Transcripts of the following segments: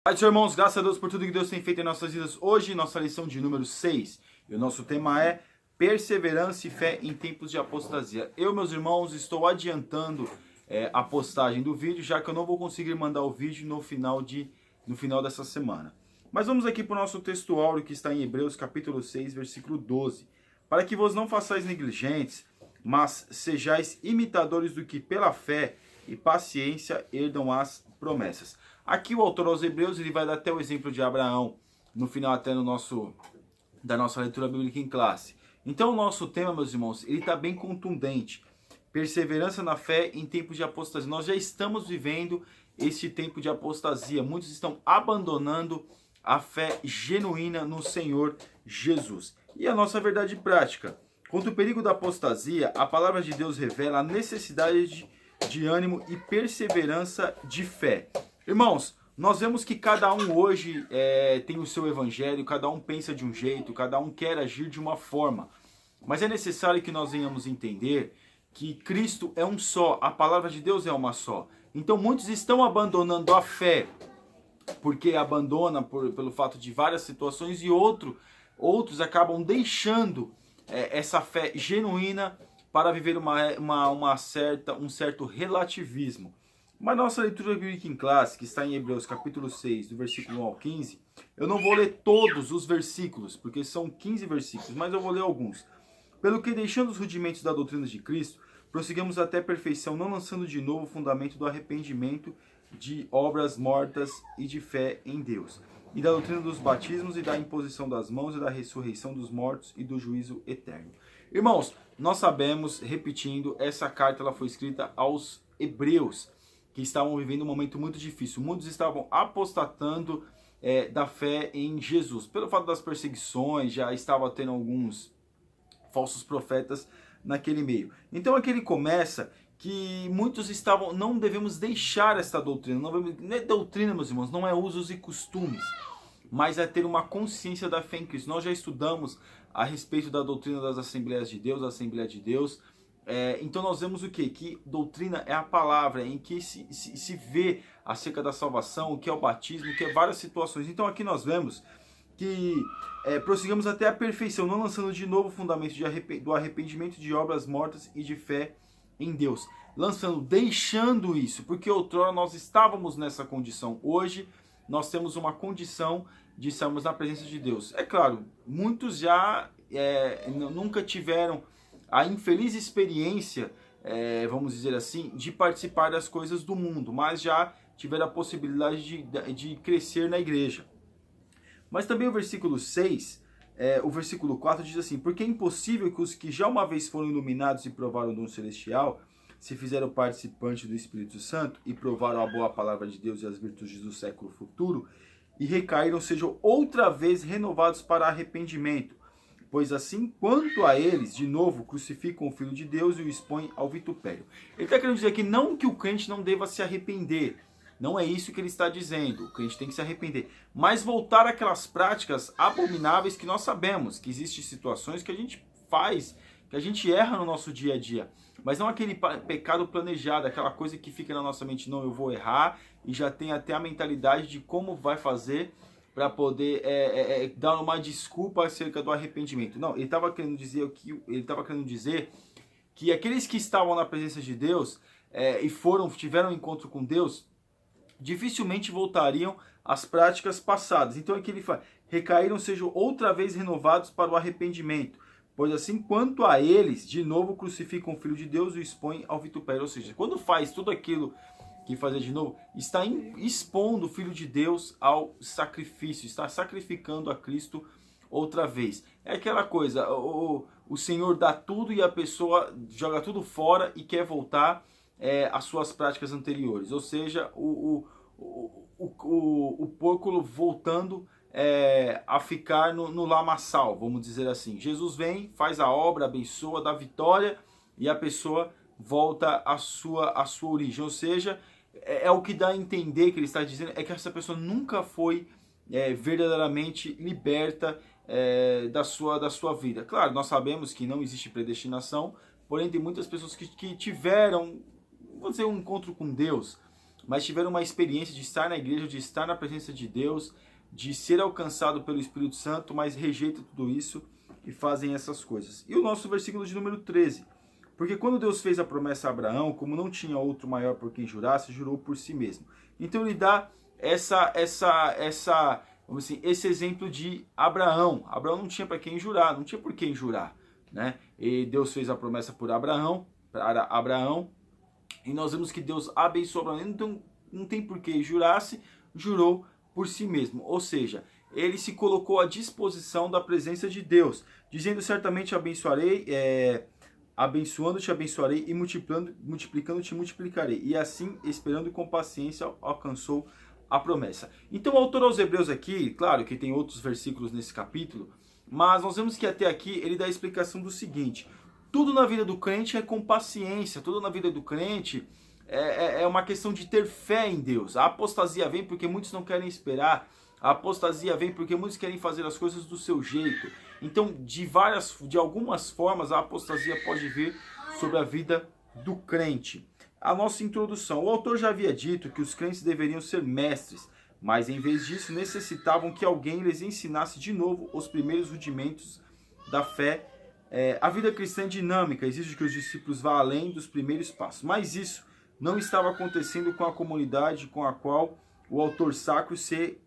Pai dos irmãos, graças a Deus por tudo que Deus tem feito em nossas vidas. Hoje, nossa lição de número 6. E o nosso tema é perseverança e fé em tempos de apostasia. Eu, meus irmãos, estou adiantando a postagem do vídeo, já que eu não vou conseguir mandar o vídeo no final dessa semana. Mas vamos aqui para o nosso texto áureo que está em Hebreus capítulo 6, versículo 12. Para que vos não façais negligentes, mas sejais imitadores do que pela fé e paciência herdam as promessas. Aqui o autor aos Hebreus ele vai dar até o exemplo de Abraão no final até da nossa leitura bíblica em classe. Então o nosso tema, meus irmãos, ele está bem contundente. Perseverança na fé em tempos de apostasia. Nós já estamos vivendo este tempo de apostasia. Muitos estão abandonando a fé genuína no Senhor Jesus. E a nossa verdade prática. Contra o perigo da apostasia, a palavra de Deus revela a necessidade de ânimo e perseverança de fé. Irmãos, nós vemos que cada um hoje tem o seu evangelho, cada um pensa de um jeito, cada um quer agir de uma forma. Mas é necessário que nós venhamos entender que Cristo é um só, a palavra de Deus é uma só. Então muitos estão abandonando a fé, porque abandonam pelo fato de várias situações, e outros acabam deixando essa fé genuína para viver um certo relativismo. Mas nossa leitura bíblica em classe, que está em Hebreus capítulo 6, do versículo 1 ao 15, eu não vou ler todos os versículos, porque são 15 versículos, mas eu vou ler alguns. Pelo que, deixando os rudimentos da doutrina de Cristo, prosseguimos até a perfeição, não lançando de novo o fundamento do arrependimento de obras mortas e de fé em Deus, e da doutrina dos batismos e da imposição das mãos e da ressurreição dos mortos e do juízo eterno. Irmãos, nós sabemos, repetindo, essa carta ela foi escrita aos hebreus, que estavam vivendo um momento muito difícil. Muitos estavam apostatando da fé em Jesus. Pelo fato das perseguições, já estava tendo alguns falsos profetas naquele meio. Então aqui ele começa que muitos estavam, não devemos deixar esta doutrina. Não é doutrina, meus irmãos, não é usos e costumes, mas é ter uma consciência da fé em Cristo. Nós já estudamos a respeito da doutrina das Assembleias de Deus, da Assembleia de Deus. Então nós vemos o quê? Que doutrina é a palavra em que se vê acerca da salvação, o que é o batismo, o que é várias situações. Então aqui nós vemos que prosseguimamos até a perfeição, não lançando de novo o fundamento do arrependimento de obras mortas e de fé em Deus. Deixando isso, porque outrora nós estávamos nessa condição. Hoje nós temos uma condição de estarmos na presença de Deus. É claro, muitos já nunca tiveram a infeliz experiência, vamos dizer assim, de participar das coisas do mundo, mas já tiveram a possibilidade de crescer na igreja. Mas também o versículo 6, o versículo 4 diz assim: porque é impossível que os que já uma vez foram iluminados e provaram o dom celestial, se fizeram participantes do Espírito Santo e provaram a boa palavra de Deus e as virtudes do século futuro, e recaíram, sejam outra vez renovados para arrependimento. Pois assim quanto a eles, de novo, crucificam o Filho de Deus e o expõem ao vitupério. Ele está querendo dizer aqui não que o crente não deva se arrepender. Não é isso que ele está dizendo. O crente tem que se arrepender. Mas voltar àquelas práticas abomináveis que nós sabemos. Que existem situações que a gente faz, que a gente erra no nosso dia a dia. Mas não aquele pecado planejado, aquela coisa que fica na nossa mente. Não, eu vou errar. E já tem até a mentalidade de como vai fazer para poder dar uma desculpa acerca do arrependimento. Não, ele estava querendo dizer que aqueles que estavam na presença de Deus e tiveram um encontro com Deus, dificilmente voltariam às práticas passadas. Então aqui ele fala: recaíram, sejam outra vez renovados para o arrependimento, pois assim quanto a eles, de novo crucificam o Filho de Deus e o expõem ao vitupério. Ou seja, quando faz tudo aquilo que fazer de novo, está expondo o Filho de Deus ao sacrifício, está sacrificando a Cristo outra vez. É aquela coisa, o Senhor dá tudo e a pessoa joga tudo fora e quer voltar às suas práticas anteriores. Ou seja, o porco voltando a ficar no lamaçal, vamos dizer assim. Jesus vem, faz a obra, abençoa, dá vitória e a pessoa volta à sua origem. Ou seja, é o que dá a entender que ele está dizendo, é que essa pessoa nunca foi verdadeiramente liberta da sua vida. Claro, nós sabemos que não existe predestinação, porém tem muitas pessoas que tiveram, vou dizer, um encontro com Deus, mas tiveram uma experiência de estar na igreja, de estar na presença de Deus, de ser alcançado pelo Espírito Santo, mas rejeitam tudo isso e fazem essas coisas. E o nosso versículo de número 13. Porque quando Deus fez a promessa a Abraão, como não tinha outro maior por quem jurasse, jurou por si mesmo. Então ele dá vamos assim, esse exemplo de Abraão. Abraão não tinha para quem jurar, não tinha por quem jurar, né? E Deus fez a promessa por Abraão, para Abraão, e nós vemos que Deus abençoou Abraão, então não tem por que jurasse, jurou por si mesmo. Ou seja, ele se colocou à disposição da presença de Deus, dizendo: certamente abençoarei, abençoando-te abençoarei e multiplicando-te multiplicarei. E assim, esperando com paciência, alcançou a promessa. Então o autor aos Hebreus aqui, claro que tem outros versículos nesse capítulo, mas nós vemos que até aqui ele dá a explicação do seguinte: tudo na vida do crente é com paciência, tudo na vida do crente é uma questão de ter fé em Deus. A apostasia vem porque muitos não querem esperar, a apostasia vem porque muitos querem fazer as coisas do seu jeito. Então, de algumas formas, a apostasia pode vir sobre a vida do crente. A nossa introdução. O autor já havia dito que os crentes deveriam ser mestres, mas em vez disso necessitavam que alguém lhes ensinasse de novo os primeiros rudimentos da fé. A vida cristã é dinâmica, exige que os discípulos vá além dos primeiros passos, mas isso não estava acontecendo com a comunidade com a qual o autor sacro se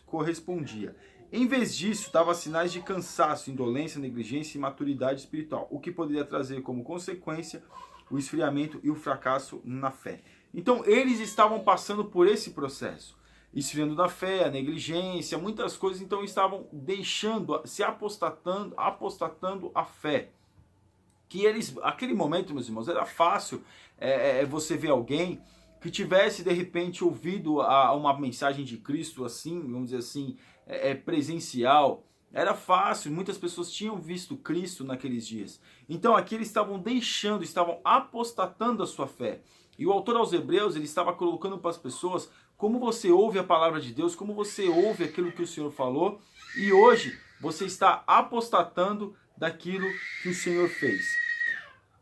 correspondia. Em vez disso, dava sinais de cansaço, indolência, negligência e imaturidade espiritual, o que poderia trazer como consequência o esfriamento e o fracasso na fé. Então, eles estavam passando por esse processo, esfriando na fé, a negligência, muitas coisas, então estavam deixando, se apostatando a fé. Que eles, aquele momento, meus irmãos, era fácil você ver alguém que tivesse de repente ouvido uma mensagem de Cristo assim, vamos dizer assim, presencial. Era fácil, muitas pessoas tinham visto Cristo naqueles dias. Então aqui eles estavam estavam apostatando a sua fé. E o autor aos Hebreus, ele estava colocando para as pessoas como você ouve a palavra de Deus, como você ouve aquilo que o Senhor falou, e hoje você está apostatando daquilo que o Senhor fez.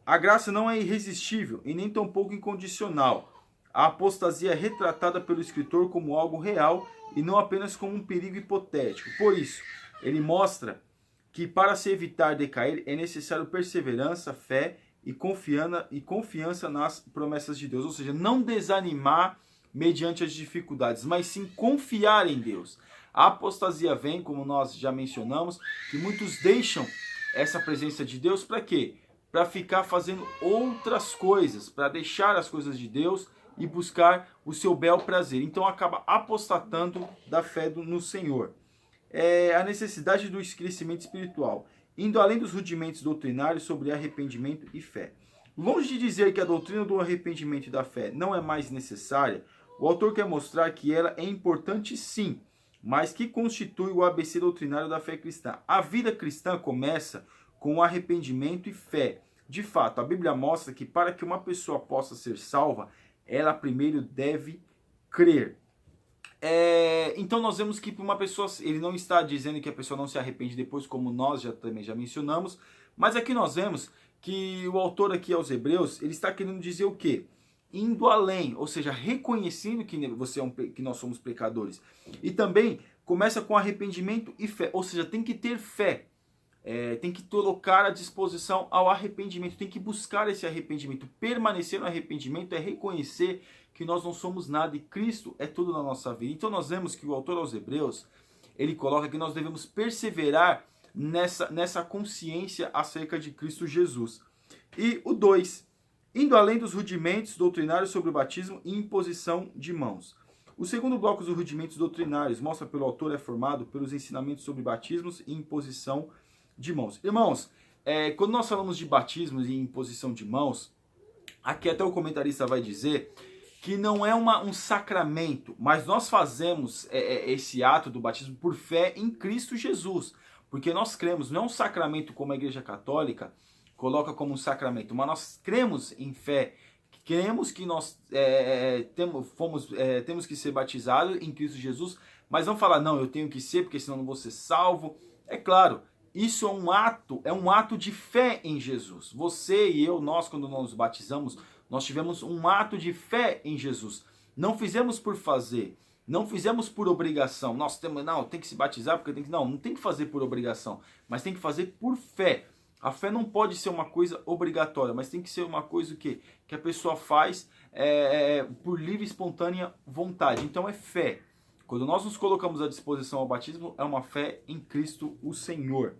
A graça não é irresistível e nem tampouco incondicional. A apostasia é retratada pelo escritor como algo real e não apenas como um perigo hipotético. Por isso, ele mostra que para se evitar decair é necessário perseverança, fé e confiança nas promessas de Deus. Ou seja, não desanimar mediante as dificuldades, mas sim confiar em Deus. A apostasia vem, como nós já mencionamos, que muitos deixam essa presença de Deus para quê? Para ficar fazendo outras coisas, para deixar as coisas de Deus e buscar o seu bel prazer. Então acaba apostatando da fé no Senhor. A necessidade do crescimento espiritual, indo além dos rudimentos doutrinários sobre arrependimento e fé. Longe de dizer que a doutrina do arrependimento e da fé não é mais necessária, o autor quer mostrar que ela é importante sim, mas que constitui o ABC doutrinário da fé cristã. A vida cristã começa com arrependimento e fé. De fato, a Bíblia mostra que para que uma pessoa possa ser salva, ela primeiro deve crer. Então nós vemos que uma pessoa, ele não está dizendo que a pessoa não se arrepende depois, como nós também já mencionamos, mas aqui nós vemos que o autor aqui aos Hebreus, ele está querendo dizer o quê? Indo além, ou seja, reconhecendo que que nós somos pecadores. E também começa com arrependimento e fé, ou seja, tem que ter fé. Tem que colocar à disposição ao arrependimento, tem que buscar esse arrependimento. Permanecer no arrependimento é reconhecer que nós não somos nada e Cristo é tudo na nossa vida. Então nós vemos que o autor aos Hebreus, ele coloca que nós devemos perseverar nessa consciência acerca de Cristo Jesus. E o 2, indo além dos rudimentos doutrinários sobre o batismo e imposição de mãos. O segundo bloco dos rudimentos doutrinários, mostra pelo autor, é formado pelos ensinamentos sobre batismos e imposição de mãos. Irmãos, quando nós falamos de batismos e imposição de mãos, aqui até o comentarista vai dizer que não é um sacramento, mas nós fazemos esse ato do batismo por fé em Cristo Jesus, porque nós cremos, não é um sacramento como a Igreja Católica coloca como um sacramento, mas nós cremos em fé, cremos que nós temos que ser batizados em Cristo Jesus, mas não falar, não, eu tenho que ser, porque senão não vou ser salvo. É claro, isso é um ato de fé em Jesus. Você e eu, nós, quando nós nos batizamos, nós tivemos um ato de fé em Jesus. Não fizemos por fazer, não fizemos por obrigação. Nossa, tem que se batizar porque tem que... Não tem que fazer por obrigação, mas tem que fazer por fé. A fé não pode ser uma coisa obrigatória, mas tem que ser uma coisa que a pessoa faz por livre e espontânea vontade. Então é fé. Quando nós nos colocamos à disposição ao batismo, é uma fé em Cristo o Senhor.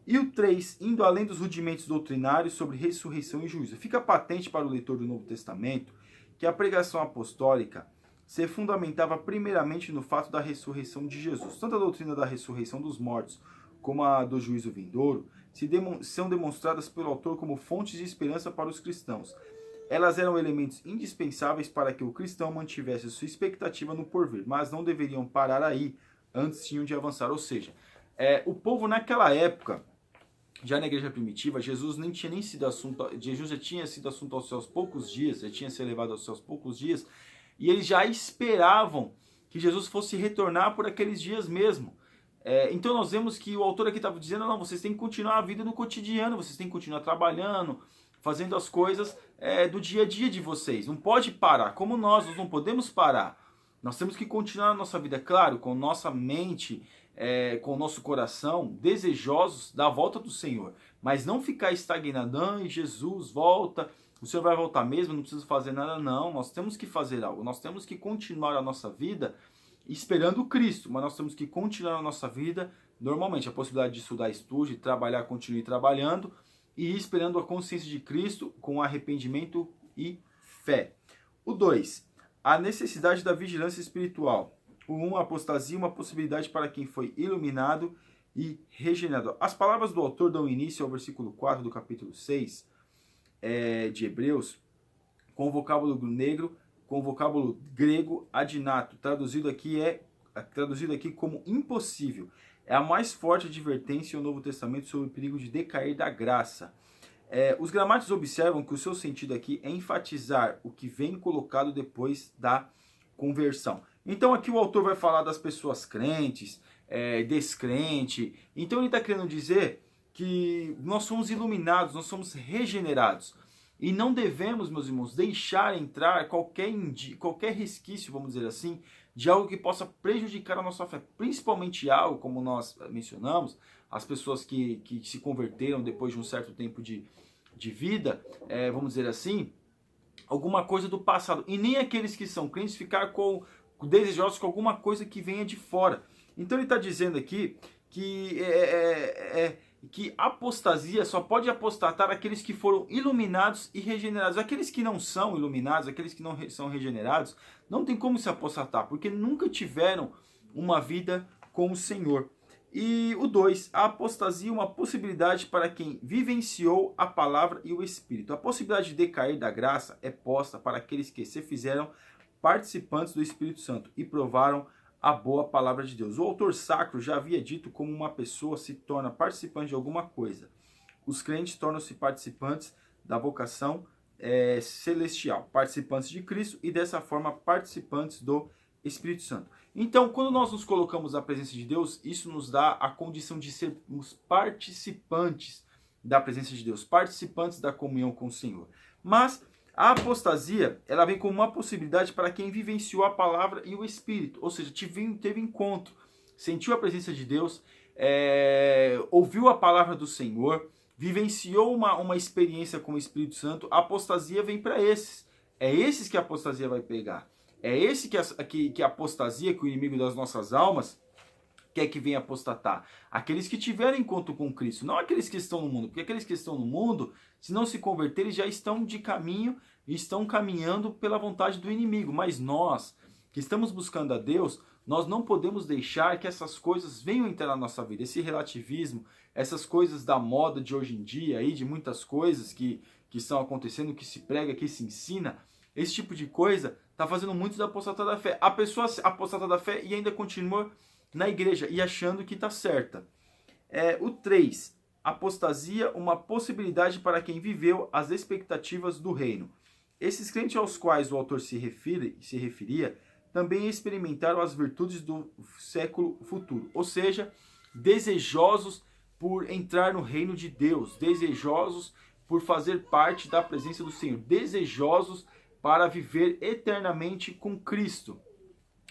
E o 3, indo além dos rudimentos doutrinários sobre ressurreição e juízo. Fica patente para o leitor do Novo Testamento que a pregação apostólica se fundamentava primeiramente no fato da ressurreição de Jesus. Tanto a doutrina da ressurreição dos mortos como a do juízo vindouro são demonstradas pelo autor como fontes de esperança para os cristãos. Elas eram elementos indispensáveis para que o cristão mantivesse sua expectativa no porvir, mas não deveriam parar aí, antes tinham de avançar. Ou seja, o povo naquela época, já na igreja primitiva, Jesus já tinha sido assunto aos seus poucos dias, já tinha sido elevado aos seus poucos dias, e eles já esperavam que Jesus fosse retornar por aqueles dias mesmo. Então nós vemos que o autor aqui estava dizendo, não, vocês têm que continuar a vida no cotidiano, vocês têm que continuar trabalhando, fazendo as coisas do dia a dia de vocês. Não pode parar, como nós não podemos parar. Nós temos que continuar a nossa vida, claro, com nossa mente, com o nosso coração, desejosos da volta do Senhor. Mas não ficar estagnado, e Jesus volta, o Senhor vai voltar mesmo, não precisa fazer nada, não. Nós temos que fazer algo, nós temos que continuar a nossa vida esperando Cristo, mas nós temos que continuar a nossa vida normalmente. A possibilidade de estudar, estude, trabalhar, continue trabalhando e esperando a consciência de Cristo com arrependimento e fé. O 2, a necessidade da vigilância espiritual. O 1, a apostasia, uma possibilidade para quem foi iluminado e regenerado. As palavras do autor dão início ao versículo 4 do capítulo 6 de Hebreus, com o vocábulo negro, com o vocábulo grego adinato, traduzido aqui como impossível. É a mais forte advertência no Novo Testamento sobre o perigo de decair da graça. Os gramáticos observam que o seu sentido aqui é enfatizar o que vem colocado depois da conversão. Então aqui o autor vai falar das pessoas crentes, descrente. Então ele está querendo dizer que nós somos iluminados, nós somos regenerados. E não devemos, meus irmãos, deixar entrar qualquer resquício, vamos dizer assim, de algo que possa prejudicar a nossa fé. Principalmente algo, como nós mencionamos, as pessoas que se converteram depois de um certo tempo de vida, vamos dizer assim, alguma coisa do passado. E nem aqueles que são crentes ficar desejosos com alguma coisa que venha de fora. Então ele está dizendo aqui que apostasia só pode apostatar aqueles que foram iluminados e regenerados. Aqueles que não são iluminados, aqueles que não são regenerados, não tem como se apostatar, porque nunca tiveram uma vida com o Senhor. E o 2, a apostasia, uma possibilidade para quem vivenciou a palavra e o Espírito. A possibilidade de decair da graça é posta para aqueles que se fizeram participantes do Espírito Santo e provaram a boa palavra de Deus. O autor sacro já havia dito como uma pessoa se torna participante de alguma coisa. Os crentes tornam-se participantes da vocação celestial, participantes de Cristo e dessa forma participantes do Espírito Santo. Então, quando nós nos colocamos à presença de Deus, isso nos dá a condição de sermos participantes da presença de Deus, participantes da comunhão com o Senhor. Mas a apostasia, ela vem como uma possibilidade para quem vivenciou a palavra e o Espírito, ou seja, teve encontro, sentiu a presença de Deus, ouviu a palavra do Senhor, vivenciou uma experiência com o Espírito Santo. A apostasia vem para esses. É esses que a apostasia vai pegar. É esse que a apostasia, que o inimigo das nossas almas quer que venha apostatar. Aqueles que tiveram encontro com Cristo, não aqueles que estão no mundo. Porque aqueles que estão no mundo, se não se converterem, já estão de caminho e estão caminhando pela vontade do inimigo. Mas nós, que estamos buscando a Deus, nós não podemos deixar que essas coisas venham entrar na nossa vida. Esse relativismo, essas coisas da moda de hoje em dia, aí, de muitas coisas que estão acontecendo, que se prega, que se ensina, esse tipo de coisa está fazendo muitos apostatar da fé. A pessoa apostata da fé e ainda continua na igreja e achando que está certa. O 3, apostasia, uma possibilidade para quem viveu as expectativas do reino. Esses crentes aos quais o autor se referia também experimentaram as virtudes do século futuro, ou seja, desejosos por entrar no reino de Deus, desejosos por fazer parte da presença do Senhor, desejosos para viver eternamente com Cristo.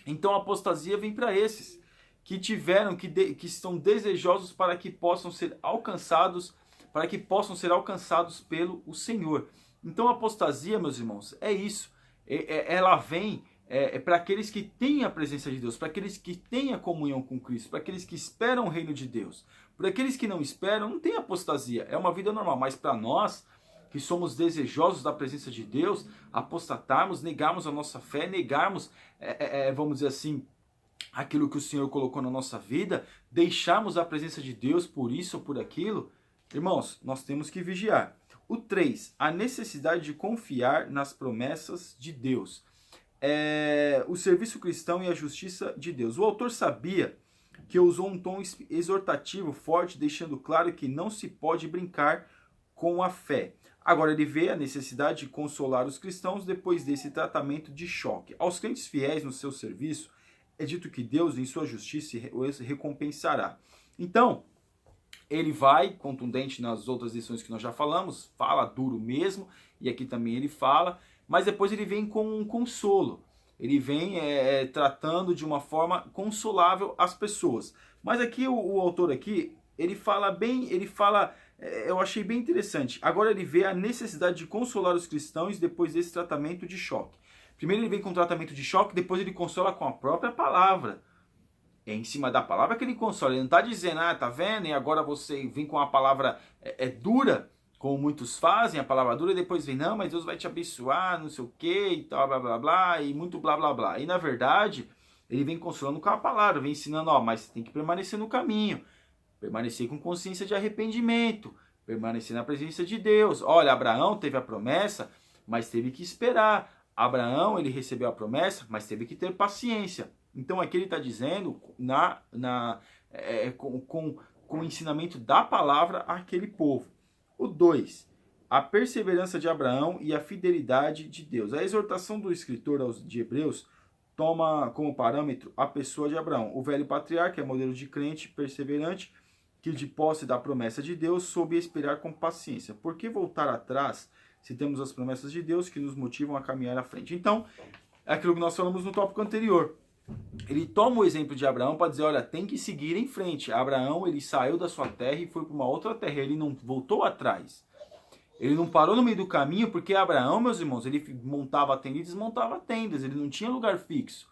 Então a apostasia vem para esses que tiveram, que estão desejosos para que possam ser alcançados, pelo o Senhor. Então a apostasia, meus irmãos, é isso. Ela vem para aqueles que têm a presença de Deus, para aqueles que têm a comunhão com Cristo, para aqueles que esperam o reino de Deus. Para aqueles que não esperam, não tem apostasia, é uma vida normal. Mas para nós, que somos desejosos da presença de Deus, apostatarmos, negarmos a nossa fé, negarmos, vamos dizer assim, aquilo que o Senhor colocou na nossa vida, deixarmos a presença de Deus por isso ou por aquilo, irmãos, nós temos que vigiar. O 3, a necessidade de confiar nas promessas de Deus. O serviço cristão e a justiça de Deus. O autor sabia que usou um tom exortativo forte, deixando claro que não se pode brincar com a fé. Agora ele vê a necessidade de consolar os cristãos depois desse tratamento de choque. Aos crentes fiéis no seu serviço, é dito que Deus, em sua justiça, os recompensará. Então, ele vai, contundente nas outras lições que nós já falamos, fala duro mesmo, e aqui também ele fala, mas depois ele vem com um consolo. Ele vem tratando de uma forma consolável as pessoas. Mas aqui o autor aqui, ele fala, eu achei bem interessante. Agora ele vê a necessidade de consolar os cristãos depois desse tratamento de choque. Primeiro ele vem com tratamento de choque, depois ele consola com a própria palavra. É em cima da palavra que ele consola. Ele não está dizendo, tá vendo? E agora você vem com a palavra dura, como muitos fazem, a palavra dura, e depois vem, não, mas Deus vai te abençoar, não sei o que, e tal, blá, blá, blá, e muito blá, blá, blá. E na verdade, ele vem consolando com a palavra, vem ensinando, mas você tem que permanecer no caminho, permanecer com consciência de arrependimento, permanecer na presença de Deus. Olha, Abraão teve a promessa, mas teve que esperar. Abraão, ele recebeu a promessa, mas teve que ter paciência. Então aqui ele está dizendo, com o ensinamento da palavra àquele povo. O 2, a perseverança de Abraão e a fidelidade de Deus. A exortação do escritor de Hebreus toma como parâmetro a pessoa de Abraão. O velho patriarca é modelo de crente perseverante, que de posse da promessa de Deus soube esperar com paciência. Por que voltar atrás se temos as promessas de Deus que nos motivam a caminhar à frente? Então, é aquilo que nós falamos no tópico anterior. Ele toma o exemplo de Abraão para dizer, olha, tem que seguir em frente. Abraão, ele saiu da sua terra e foi para uma outra terra, ele não voltou atrás. Ele não parou no meio do caminho, porque Abraão, meus irmãos, ele montava tendas e desmontava tendas, ele não tinha lugar fixo.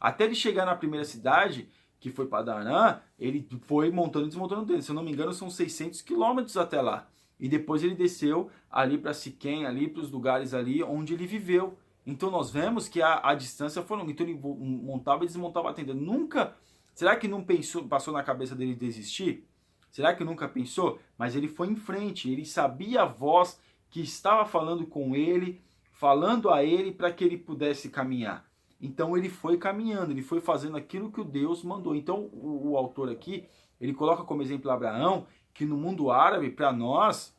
Até ele chegar na primeira cidade, que foi Padarã, ele foi montando e desmontando tendas. Se eu não me engano, são 600 quilômetros até lá. E depois ele desceu ali para Siquém, ali para os lugares ali onde ele viveu. Então nós vemos que a distância foi longa. Então ele montava e desmontava a tenda. Nunca, será que não passou na cabeça dele desistir? Será que nunca pensou? Mas ele foi em frente, ele sabia a voz que estava falando com ele, falando a ele para que ele pudesse caminhar. Então ele foi caminhando, ele foi fazendo aquilo que o Deus mandou. Então o autor aqui, ele coloca como exemplo Abraão, que no mundo árabe, para nós,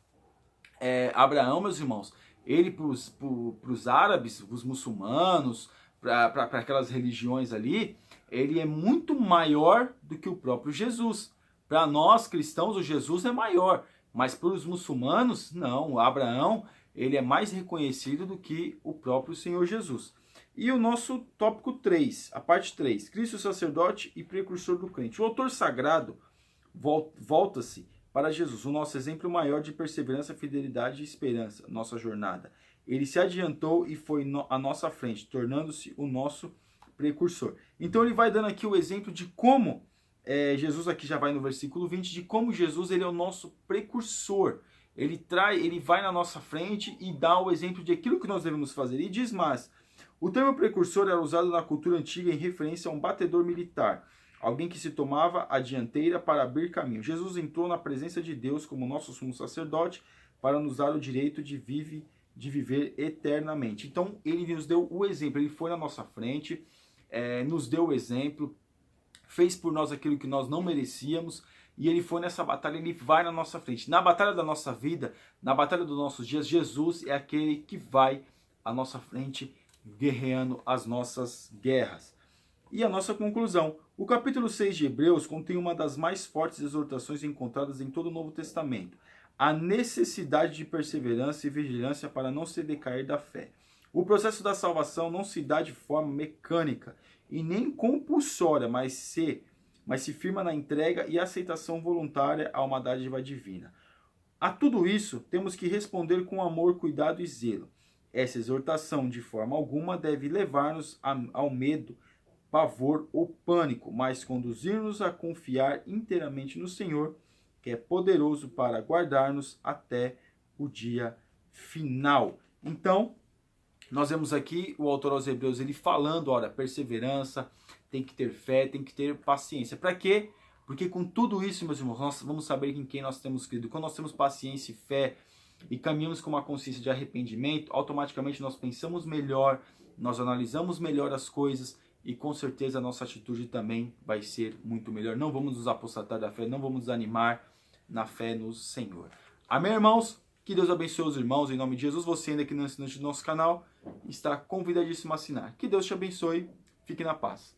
Abraão, meus irmãos, ele para os árabes, os muçulmanos, para aquelas religiões ali, ele é muito maior do que o próprio Jesus. Para nós cristãos, o Jesus é maior, mas para os muçulmanos, não. O Abraão, ele é mais reconhecido do que o próprio Senhor Jesus. E o nosso tópico 3, a parte 3, Cristo sacerdote e precursor do crente. O autor sagrado volta-se para Jesus, o nosso exemplo maior de perseverança, fidelidade e esperança, nossa jornada. Ele se adiantou e foi à nossa frente, tornando-se o nosso precursor. Então ele vai dando aqui o exemplo de como, Jesus aqui já vai no versículo 20, de como Jesus ele é o nosso precursor. Ele vai na nossa frente e dá o exemplo de aquilo que nós devemos fazer. E diz mais, o termo precursor era usado na cultura antiga em referência a um batedor militar, alguém que se tomava a dianteira para abrir caminho. Jesus entrou na presença de Deus como nosso sumo sacerdote para nos dar o direito de viver eternamente. Então ele nos deu o exemplo, ele foi na nossa frente, nos deu o exemplo, fez por nós aquilo que nós não merecíamos, e ele foi nessa batalha, ele vai na nossa frente. Na batalha da nossa vida, na batalha dos nossos dias, Jesus é aquele que vai à nossa frente, guerreando as nossas guerras. E a nossa conclusão. O capítulo 6 de Hebreus contém uma das mais fortes exortações encontradas em todo o Novo Testamento. A necessidade de perseverança e vigilância para não se decair da fé. O processo da salvação não se dá de forma mecânica e nem compulsória, mas se firma na entrega e aceitação voluntária a uma dádiva divina. A tudo isso, temos que responder com amor, cuidado e zelo. Essa exortação, de forma alguma, deve levar-nos ao medo, pavor ou pânico, mas conduzir-nos a confiar inteiramente no Senhor, que é poderoso para guardar-nos até o dia final. Então, nós vemos aqui o autor aos Hebreus ele falando, olha, perseverança, tem que ter fé, tem que ter paciência. Para quê? Porque com tudo isso, meus irmãos, nós vamos saber em quem nós temos crido. Quando nós temos paciência e fé e caminhamos com uma consciência de arrependimento, automaticamente nós pensamos melhor, nós analisamos melhor as coisas e com certeza a nossa atitude também vai ser muito melhor. Não vamos nos apostatar da fé, não vamos desanimar na fé no Senhor. Amém, irmãos? Que Deus abençoe os irmãos, em nome de Jesus. Você ainda que não é assinante do nosso canal, está convidadíssimo a assinar. Que Deus te abençoe. Fique na paz.